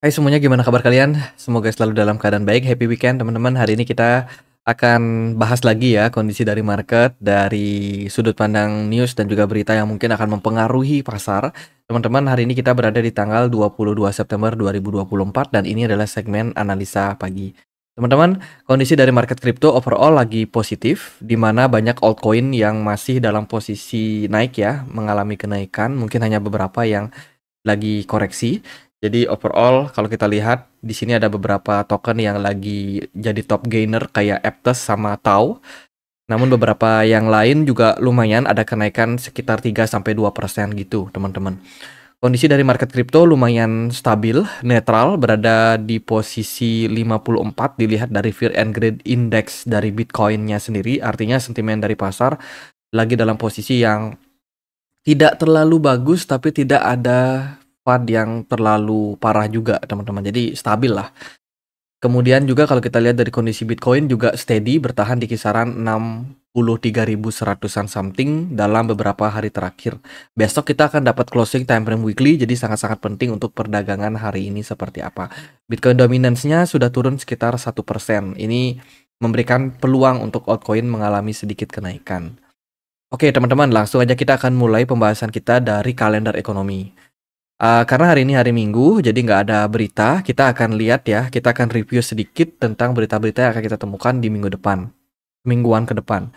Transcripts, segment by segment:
Hai semuanya, gimana kabar kalian? Semoga selalu dalam keadaan baik. Happy weekend teman-teman. Hari ini kita akan bahas lagi ya kondisi dari market dari sudut pandang news dan juga berita yang mungkin akan mempengaruhi pasar. Teman-teman, hari ini kita berada di tanggal 22 September 2024 dan ini adalah segmen analisa pagi. Teman-teman, kondisi dari market crypto overall lagi positif, di mana banyak altcoin yang masih dalam posisi naik ya, mengalami kenaikan. Mungkin hanya beberapa yang lagi koreksi. Jadi overall kalau kita lihat di sini ada beberapa token yang lagi jadi top gainer kayak Aptos sama Tau. Namun beberapa yang lain juga lumayan ada kenaikan sekitar 3-2% gitu, teman-teman. Kondisi dari market crypto lumayan stabil, netral, berada di posisi 54 dilihat dari Fear and Greed Index dari Bitcoin-nya sendiri. Artinya sentimen dari pasar lagi dalam posisi yang tidak terlalu bagus tapi tidak ada FUD yang terlalu parah juga teman-teman. Jadi stabil lah. Kemudian juga kalau kita lihat dari kondisi Bitcoin juga steady bertahan di kisaran 63.100-an something dalam beberapa hari terakhir. Besok kita akan dapat closing time frame weekly, jadi sangat-sangat penting untuk perdagangan hari ini seperti apa. Bitcoin dominance-nya sudah turun sekitar 1%. Ini memberikan peluang untuk altcoin mengalami sedikit kenaikan. Oke teman-teman, langsung aja kita akan mulai pembahasan kita dari kalender ekonomi. Karena hari ini hari Minggu, jadi nggak ada berita, kita akan lihat ya, kita akan review sedikit tentang berita-berita yang akan kita temukan di minggu depan, mingguan ke depan.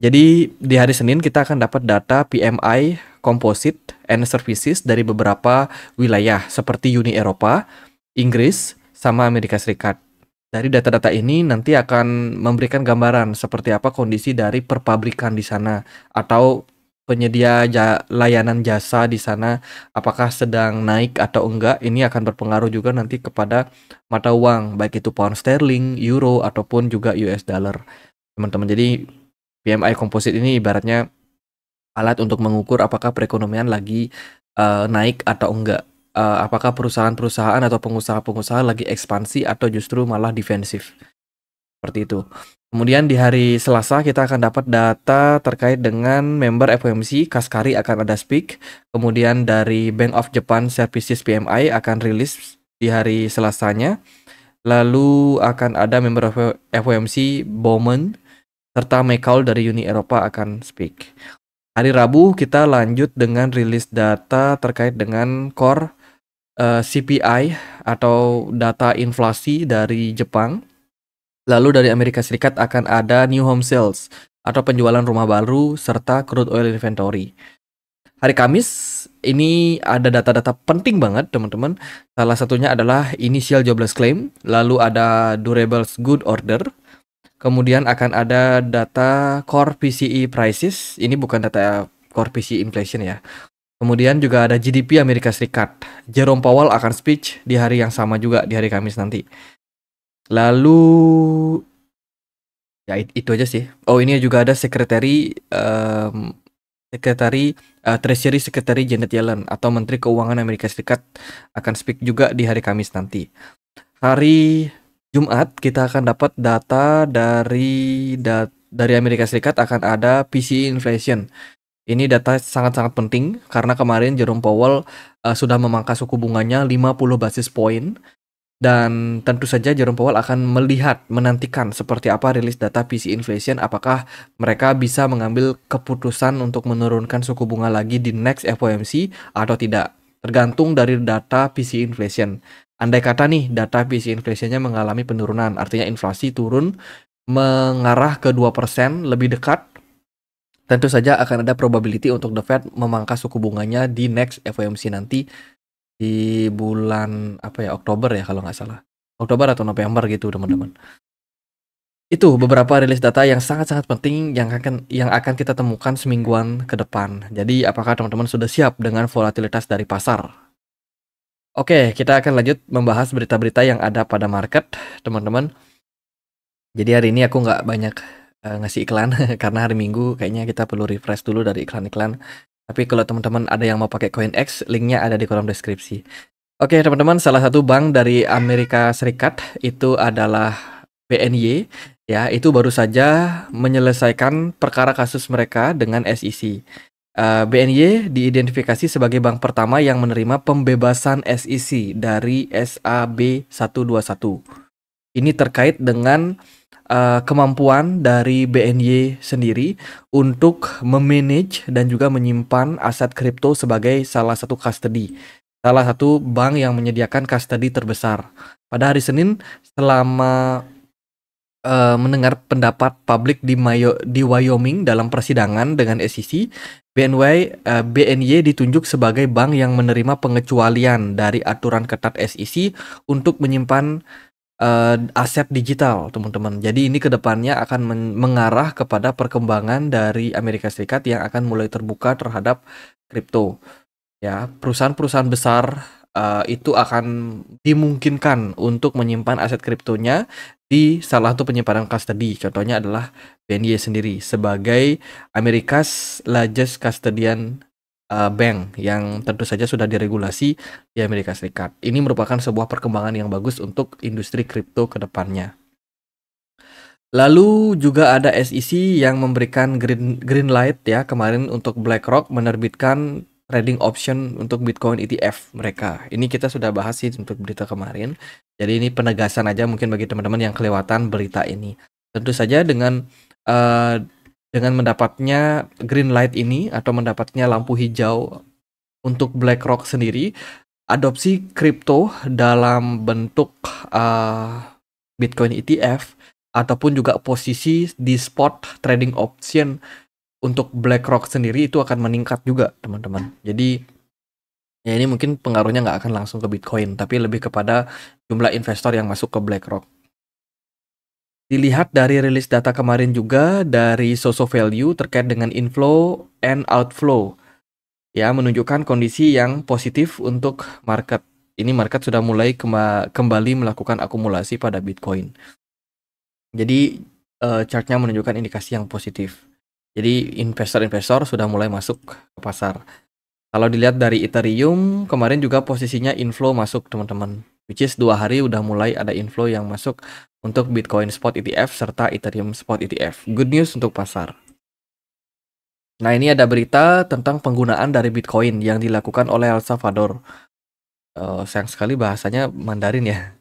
Jadi di hari Senin kita akan dapat data PMI Composite and Services dari beberapa wilayah seperti Uni Eropa, Inggris, sama Amerika Serikat. Dari data-data ini nanti akan memberikan gambaran seperti apa kondisi dari perpabrikan di sana atau penyedia layanan jasa di sana apakah sedang naik atau enggak. Ini akan berpengaruh juga nanti kepada mata uang baik itu pound sterling, euro ataupun juga US dollar. Teman-teman, jadi PMI Composite ini ibaratnya alat untuk mengukur apakah perekonomian lagi naik atau enggak. Apakah perusahaan-perusahaan atau pengusaha-pengusaha lagi ekspansi atau justru malah defensif. Seperti itu. Kemudian di hari Selasa kita akan dapat data terkait dengan member FOMC, Kashkari akan ada speak. Kemudian dari Bank of Japan Services PMI akan rilis di hari Selasanya. Lalu akan ada member FOMC Bowman serta McCall dari Uni Eropa akan speak. Hari Rabu kita lanjut dengan rilis data terkait dengan core CPI atau data inflasi dari Jepang. Lalu dari Amerika Serikat akan ada new home sales atau penjualan rumah baru serta crude oil inventory. Hari Kamis ini ada data-data penting banget teman-teman. Salah satunya adalah initial jobless claim, lalu ada durable good order. Kemudian akan ada data core PCE prices. Ini bukan data core PCE inflation ya. Kemudian juga ada GDP Amerika Serikat. Jerome Powell akan speech di hari yang sama juga di hari Kamis nanti. Lalu ya itu aja sih. Oh, ini juga ada Treasury Secretary Janet Yellen atau Menteri Keuangan Amerika Serikat akan speak juga di hari Kamis nanti. Hari Jumat kita akan dapat data dari Amerika Serikat akan ada PCE inflation. Ini data sangat-sangat penting karena kemarin Jerome Powell sudah memangkas suku bunganya 50 basis point. Dan tentu saja Jerome Powell akan menantikan seperti apa rilis data PCE inflation, apakah mereka bisa mengambil keputusan untuk menurunkan suku bunga lagi di next FOMC atau tidak. Tergantung dari data PCE inflation. Andai kata nih data PCE inflationnya mengalami penurunan, artinya inflasi turun mengarah ke 2% lebih dekat, tentu saja akan ada probability untuk The Fed memangkas suku bunganya di next FOMC nanti di bulan Oktober ya kalau nggak salah, Oktober atau November gitu teman-teman. Itu beberapa rilis data yang sangat-sangat penting yang akan kita temukan semingguan ke depan. Jadi apakah teman-teman sudah siap dengan volatilitas dari pasar? Oke, kita akan lanjut membahas berita-berita yang ada pada market teman-teman. Jadi hari ini aku nggak banyak ngasih iklan karena hari Minggu kayaknya kita perlu refresh dulu dari iklan-iklan. Tapi kalau teman-teman ada yang mau pakai CoinEx, linknya ada di kolom deskripsi. Oke teman-teman, salah satu bank dari Amerika Serikat itu adalah BNY. Ya, itu baru saja menyelesaikan perkara kasus mereka dengan SEC. BNY diidentifikasi sebagai bank pertama yang menerima pembebasan SEC dari SAB 121. Ini terkait dengan kemampuan dari BNY sendiri untuk memanage dan juga menyimpan aset kripto sebagai salah satu custody, salah satu bank yang menyediakan custody terbesar. Pada hari Senin, selama mendengar pendapat publik di Wyoming dalam persidangan dengan SEC, BNY ditunjuk sebagai bank yang menerima pengecualian dari aturan ketat SEC untuk menyimpan aset digital, teman-teman. Jadi ini kedepannya akan mengarah kepada perkembangan dari Amerika Serikat yang akan mulai terbuka terhadap kripto. Ya, perusahaan-perusahaan besar itu akan dimungkinkan untuk menyimpan aset kriptonya di salah satu penyimpanan custody. Contohnya adalah BNY sendiri sebagai America's largest custodian bank yang tentu saja sudah diregulasi di Amerika Serikat. Ini merupakan sebuah perkembangan yang bagus untuk industri kripto ke depannya. Lalu juga ada SEC yang memberikan green light ya kemarin untuk BlackRock menerbitkan trading option untuk Bitcoin ETF mereka. Ini kita sudah bahas sih untuk berita kemarin. Jadi ini penegasan aja mungkin bagi teman-teman yang kelewatan berita ini. Tentu saja dengan mendapatnya green light ini atau mendapatnya lampu hijau untuk BlackRock sendiri, adopsi kripto dalam bentuk Bitcoin ETF ataupun juga posisi di spot trading option untuk BlackRock sendiri itu akan meningkat juga, teman-teman. Jadi ya ini mungkin pengaruhnya nggak akan langsung ke Bitcoin, tapi lebih kepada jumlah investor yang masuk ke BlackRock. Dilihat dari rilis data kemarin juga dari Soso Value terkait dengan inflow and outflow, ya menunjukkan kondisi yang positif untuk market. Ini market sudah mulai kembali melakukan akumulasi pada Bitcoin. Jadi chartnya menunjukkan indikasi yang positif. Jadi investor-investor sudah mulai masuk ke pasar. Kalau dilihat dari Ethereum, kemarin juga posisinya inflow masuk, teman-teman. Which is 2 hari udah mulai ada inflow yang masuk untuk Bitcoin Spot ETF serta Ethereum Spot ETF. Good news untuk pasar. Nah, ini ada berita tentang penggunaan dari Bitcoin yang dilakukan oleh El Salvador. Sayang sekali bahasanya Mandarin ya.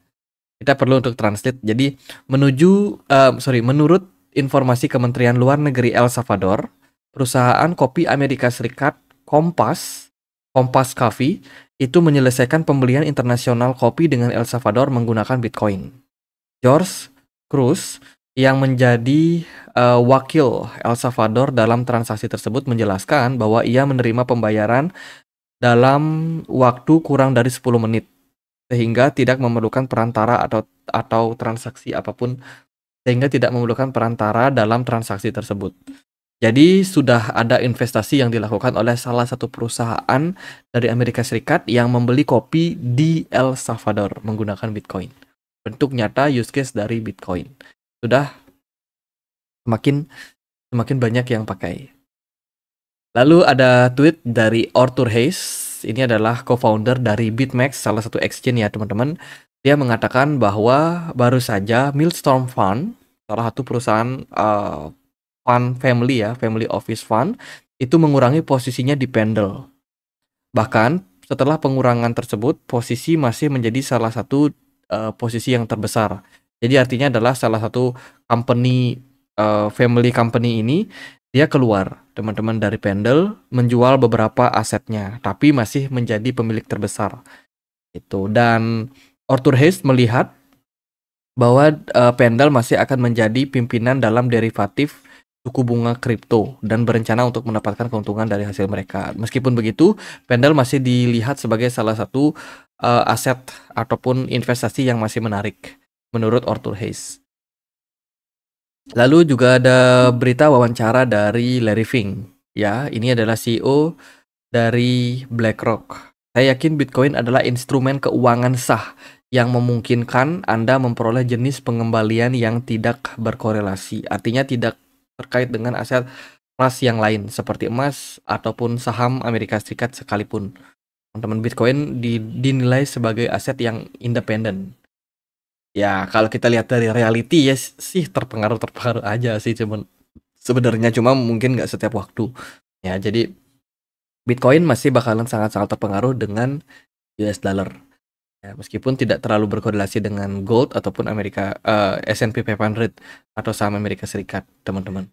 Kita perlu untuk translate. Jadi menurut informasi Kementerian Luar Negeri El Salvador, perusahaan kopi Amerika Serikat Kompas Coffee itu menyelesaikan pembelian internasional kopi dengan El Salvador menggunakan Bitcoin. George Cruz yang menjadi wakil El Salvador dalam transaksi tersebut menjelaskan bahwa ia menerima pembayaran dalam waktu kurang dari 10 menit. Sehingga tidak memerlukan perantara atau transaksi apapun, sehingga tidak memerlukan perantara dalam transaksi tersebut. Jadi sudah ada investasi yang dilakukan oleh salah satu perusahaan dari Amerika Serikat yang membeli kopi di El Salvador menggunakan Bitcoin. Bentuk nyata use case dari Bitcoin. Sudah semakin banyak yang pakai. Lalu ada tweet dari Arthur Hayes. Ini adalah co-founder dari BitMEX, salah satu exchange ya teman-teman. Dia mengatakan bahwa baru saja Millstone Fund, salah satu perusahaan fund family ya, family office fund, itu mengurangi posisinya di Pendle. Bahkan setelah pengurangan tersebut, posisi masih menjadi salah satu posisi yang terbesar. Jadi artinya adalah salah satu company, family company ini, dia keluar, teman-teman, dari Pendle, menjual beberapa asetnya, tapi masih menjadi pemilik terbesar. Itu. Dan Arthur Hayes melihat bahwa Pendle masih akan menjadi pimpinan dalam derivatif suku bunga kripto dan berencana untuk mendapatkan keuntungan dari hasil mereka. Meskipun begitu, Pendle masih dilihat sebagai salah satu aset ataupun investasi yang masih menarik menurut Arthur Hayes. Lalu juga ada berita wawancara dari Larry Fink. Ya, ini adalah CEO dari BlackRock. Saya yakin Bitcoin adalah instrumen keuangan sah yang memungkinkan Anda memperoleh jenis pengembalian yang tidak berkorelasi. Artinya tidak terkait dengan aset kelas yang lain seperti emas ataupun saham Amerika Serikat sekalipun. Teman-teman, Bitcoin dinilai sebagai aset yang independen. Ya, kalau kita lihat dari reality ya sih terpengaruh aja sih, cuman sebenarnya cuma mungkin nggak setiap waktu. Ya, jadi Bitcoin masih bakalan sangat-sangat terpengaruh dengan US dollar. Ya, meskipun tidak terlalu berkorelasi dengan gold ataupun S&P 500 atau saham Amerika Serikat, teman-teman.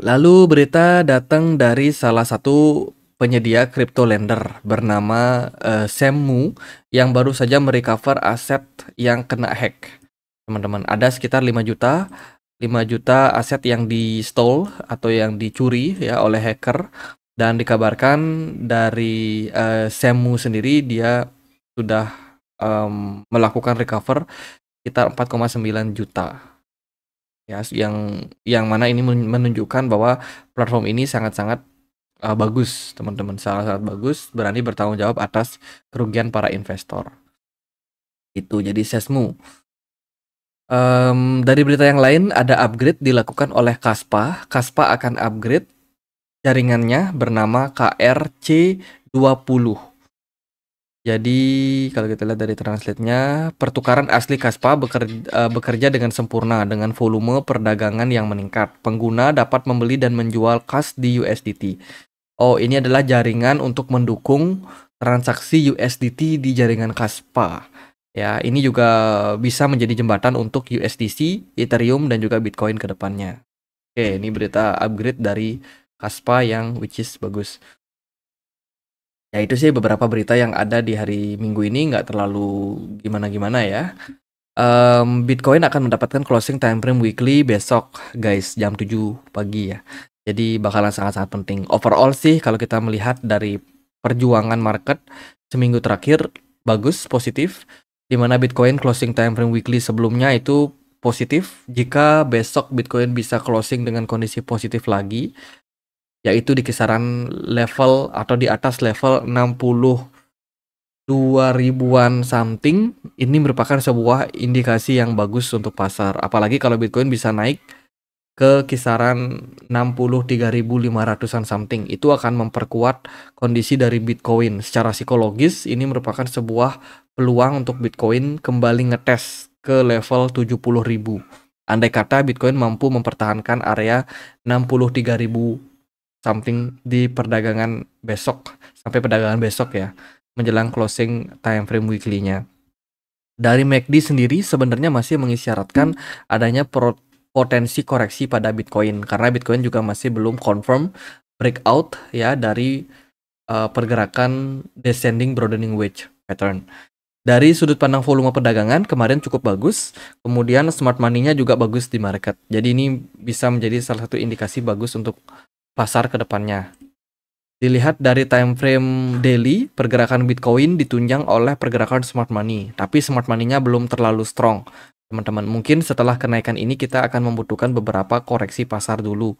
Lalu berita datang dari salah satu penyedia crypto lender bernama Semu yang baru saja merecover aset yang kena hack. Teman-teman, ada sekitar 5 juta aset yang di-stole atau yang dicuri ya oleh hacker, dan dikabarkan dari Semu sendiri dia sudah melakukan recover sekitar 4,9 juta ya, yang mana ini menunjukkan bahwa platform ini sangat-sangat bagus, teman-teman, sangat-sangat bagus, berani bertanggung jawab atas kerugian para investor. Itu jadi Sesmu. Dari berita yang lain, ada upgrade dilakukan oleh Kaspa. Kaspa akan upgrade jaringannya bernama KRC20. Jadi kalau kita lihat dari translate-nya, pertukaran asli Kaspa bekerja dengan sempurna dengan volume perdagangan yang meningkat. Pengguna dapat membeli dan menjual kas di USDT. Oh, ini adalah jaringan untuk mendukung transaksi USDT di jaringan Kaspa. Ya, ini juga bisa menjadi jembatan untuk USDC, Ethereum, dan juga Bitcoin ke depannya. Oke, ini berita upgrade dari Kaspa yang which is bagus. Ya itu sih beberapa berita yang ada di hari Minggu ini, nggak terlalu gimana-gimana ya. Bitcoin akan mendapatkan closing time frame weekly besok guys, jam 7 pagi ya. Jadi bakalan sangat-sangat penting. Overall sih kalau kita melihat dari perjuangan market seminggu terakhir bagus, positif. Dimana Bitcoin closing time frame weekly sebelumnya itu positif. Jika besok Bitcoin bisa closing dengan kondisi positif lagi, yaitu di kisaran level atau di atas level 62 ribuan something, ini merupakan sebuah indikasi yang bagus untuk pasar. Apalagi kalau Bitcoin bisa naik ke kisaran 63.500-an something, itu akan memperkuat kondisi dari Bitcoin. Secara psikologis ini merupakan sebuah peluang untuk Bitcoin kembali ngetes ke level 70.000. Andai kata Bitcoin mampu mempertahankan area 63.000 something di perdagangan besok, sampai perdagangan besok ya, menjelang closing time frame weekly-nya. Dari MACD sendiri sebenarnya masih mengisyaratkan adanya potensi koreksi pada Bitcoin, karena Bitcoin juga masih belum confirm breakout ya dari pergerakan descending broadening wedge pattern. Dari sudut pandang volume perdagangan kemarin cukup bagus, kemudian smart money-nya juga bagus di market. Jadi ini bisa menjadi salah satu indikasi bagus untuk pasar ke depannya. Dilihat dari time frame daily, pergerakan Bitcoin ditunjang oleh pergerakan smart money, tapi smart money-nya belum terlalu strong. Teman-teman, mungkin setelah kenaikan ini kita akan membutuhkan beberapa koreksi pasar dulu.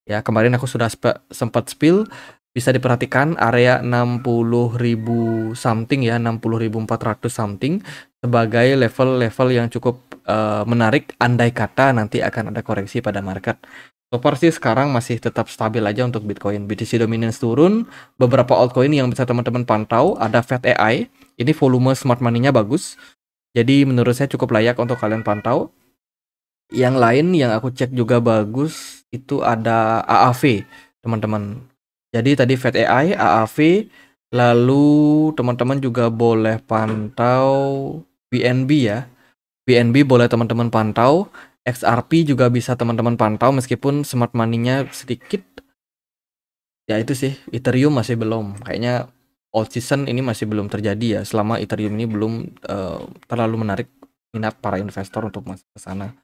Ya, kemarin aku sudah sempat spill, bisa diperhatikan area 60.000 something ya, 60.400 something sebagai level-level yang cukup menarik andai kata nanti akan ada koreksi pada market. So far sih sekarang masih tetap stabil aja untuk Bitcoin. BTC dominance turun, beberapa altcoin yang bisa teman-teman pantau, ada Fat AI, ini volume smart money-nya bagus. Jadi menurut saya cukup layak untuk kalian pantau. Yang lain yang aku cek juga bagus, itu ada AAV, teman-teman. Jadi tadi Fat AI, AAV, lalu teman-teman juga boleh pantau BNB ya. BNB boleh teman-teman pantau. XRP juga bisa teman-teman pantau meskipun smart money-nya sedikit. Ya itu sih, Ethereum masih belum. Kayaknya old season ini masih belum terjadi ya, selama Ethereum ini belum terlalu menarik minat para investor untuk masuk ke sana.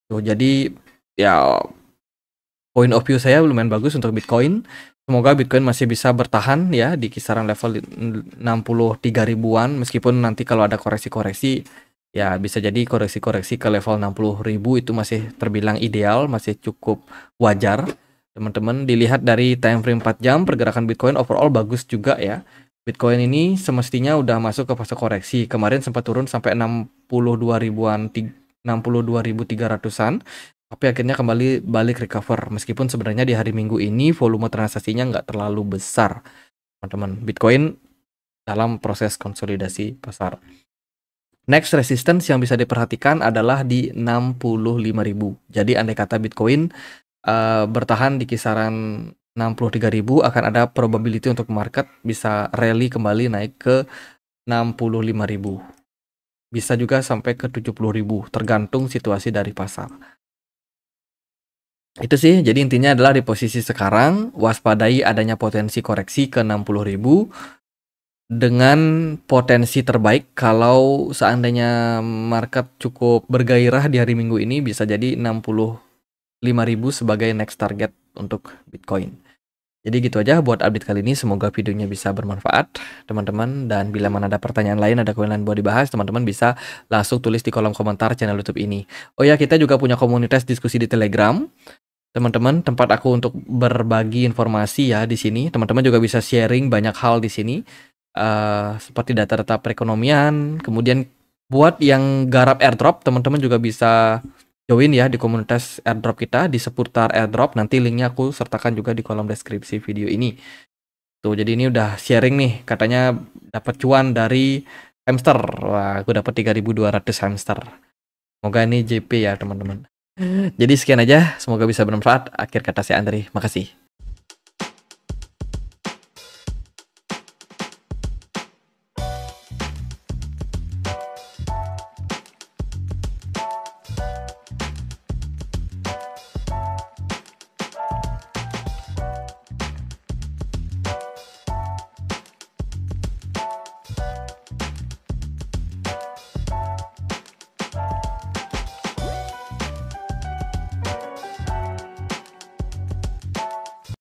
Tuh, jadi ya point of view saya lumayan bagus untuk Bitcoin. Semoga Bitcoin masih bisa bertahan ya di kisaran level 63 ribuan, meskipun nanti kalau ada koreksi-koreksi ya bisa jadi koreksi-koreksi ke level 60.000 itu masih terbilang ideal, masih cukup wajar. Teman-teman, dilihat dari time frame 4 jam pergerakan Bitcoin overall bagus juga ya. Bitcoin ini semestinya udah masuk ke fase koreksi. Kemarin sempat turun sampai 62 ribuan 62.300-an. Tapi akhirnya kembali balik recover. Meskipun sebenarnya di hari Minggu ini volume transaksinya nggak terlalu besar, teman-teman. Bitcoin dalam proses konsolidasi pasar. Next resistance yang bisa diperhatikan adalah di 65.000. Jadi andai kata Bitcoin bertahan di kisaran 63.000 akan ada probability untuk market bisa rally kembali naik ke 65.000. Bisa juga sampai ke 70.000, tergantung situasi dari pasar. Itu sih, jadi intinya adalah di posisi sekarang, waspadai adanya potensi koreksi ke 60.000 dengan potensi terbaik kalau seandainya market cukup bergairah di hari Minggu ini bisa jadi 65.000 sebagai next target untuk Bitcoin. Jadi gitu aja buat update kali ini, semoga videonya bisa bermanfaat teman-teman, dan bila mana ada pertanyaan lain, ada koin lain buat dibahas, teman-teman bisa langsung tulis di kolom komentar channel YouTube ini. Oh ya, kita juga punya komunitas diskusi di Telegram. Teman-teman, tempat aku untuk berbagi informasi ya di sini. Teman-teman juga bisa sharing banyak hal di sini, seperti data-data perekonomian. Kemudian buat yang garap airdrop, teman-teman juga bisa join ya di komunitas airdrop kita di seputar airdrop. Nanti linknya aku sertakan juga di kolom deskripsi video ini. Tuh, jadi ini udah sharing nih, katanya dapat cuan dari hamster. Wah, aku dapat 3.200 hamster. Semoga ini JP ya teman-teman. Jadi sekian aja, semoga bisa bermanfaat. Akhir kata saya Andri, makasih.